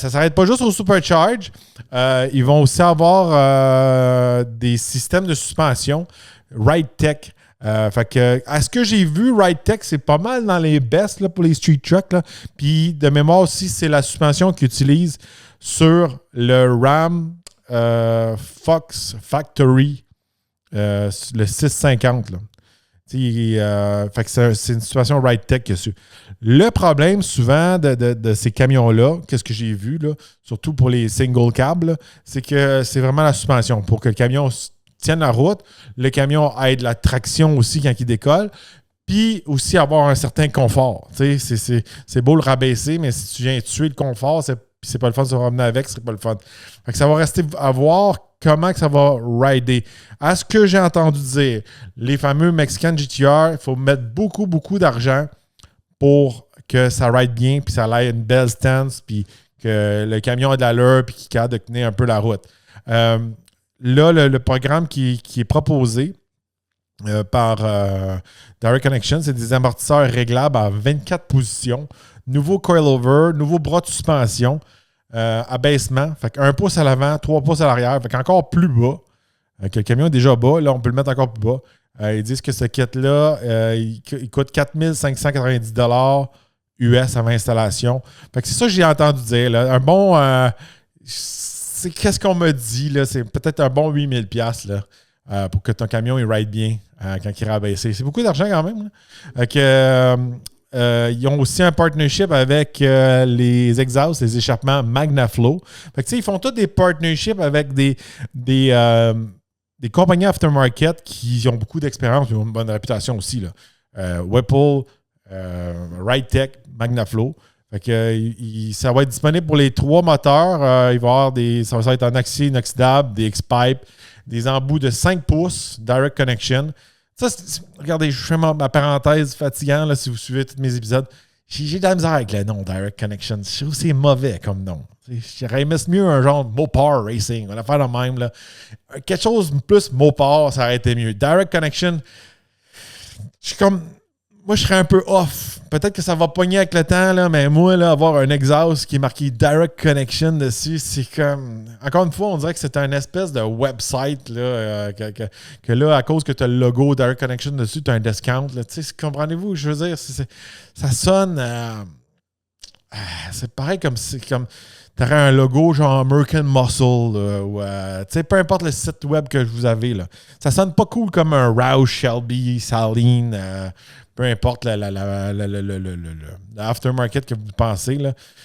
Ça ne s'arrête pas juste au Supercharge. Ils vont aussi avoir des systèmes de suspension. RideTech. Fait que, à ce que j'ai vu, RideTech, c'est pas mal dans les best là, pour les street trucks. Là. Puis, de mémoire aussi, c'est la suspension qu'ils utilisent sur le Ram Fox Factory, le 650. Là. Fait que c'est une situation RideTech qu'il y a dessus. Le problème, souvent, de ces camions-là, qu'est-ce que j'ai vu, là, surtout pour les single cabs, là, c'est que c'est vraiment la suspension. Pour que le camion tienne la route, le camion ait de la traction aussi quand il décolle, puis aussi avoir un certain confort. C'est beau le rabaisser, mais si tu viens tuer le confort, c'est pas le fun de se ramener avec, c'est pas le fun. Fait que ça va rester à voir comment que ça va rider. À ce que j'ai entendu dire, les fameux Mexican GTR, il faut mettre beaucoup, beaucoup d'argent pour que ça ride bien, puis ça ait une belle stance, puis que le camion ait de l'allure, puis qu'il est capable de tenir un peu la route. Là, le programme qui est proposé par Direct Connection, c'est des amortisseurs réglables à 24 positions, nouveau coilover, nouveau bras de suspension, abaissement, fait qu'un pouce à l'avant, 3 pouces à l'arrière, fait qu'encore plus bas, que le camion est déjà bas, là on peut le mettre encore plus bas. Ils disent que ce kit-là, il coûte 4 590 $ US avant installation. Fait que c'est ça que j'ai entendu dire. Là. Un bon... qu'est-ce qu'on m'a dit? Là? C'est peut-être un bon 8 000 $ là, pour que ton camion il ride bien quand il est rabaissé. C'est beaucoup d'argent quand même. Ils ont aussi un partnership avec les exhausts, les échappements MagnaFlow. Fait que, ils font tous des partnerships avec des compagnies aftermarket qui ont beaucoup d'expérience et ont une bonne réputation aussi. Là. Whipple, RideTech, MagnaFlow. Fait que, ça va être disponible pour les 3 moteurs. Il va y avoir ça va être en acier inoxydable, des X-Pipe, des embouts de 5 pouces, Direct Connection. Ça, regardez, je fais ma parenthèse fatigante là, si vous suivez tous mes épisodes. J'ai de la misère avec le nom Direct Connection. Je trouve que c'est mauvais comme nom. J'aurais aimé mieux un genre Mopar Racing. On va faire le même. Là. Quelque chose de plus Mopar, ça aurait été mieux. Direct Connection, moi, je serais un peu off. Peut-être que ça va pogner avec le temps, là, mais moi, là, avoir un exhaust qui est marqué Direct Connection dessus, c'est comme... Encore une fois, on dirait que c'est un espèce de website là, que là, à cause que tu as le logo Direct Connection dessus, tu as un discount. Là. Comprenez-vous? Je veux dire, ça sonne... c'est pareil comme tu aurais un logo genre American Muscle ou peu importe le site web que vous avez. Là. Ça sonne pas cool comme un Roush, Shelby, Saleen... peu importe l'aftermarket que vous pensez. Là.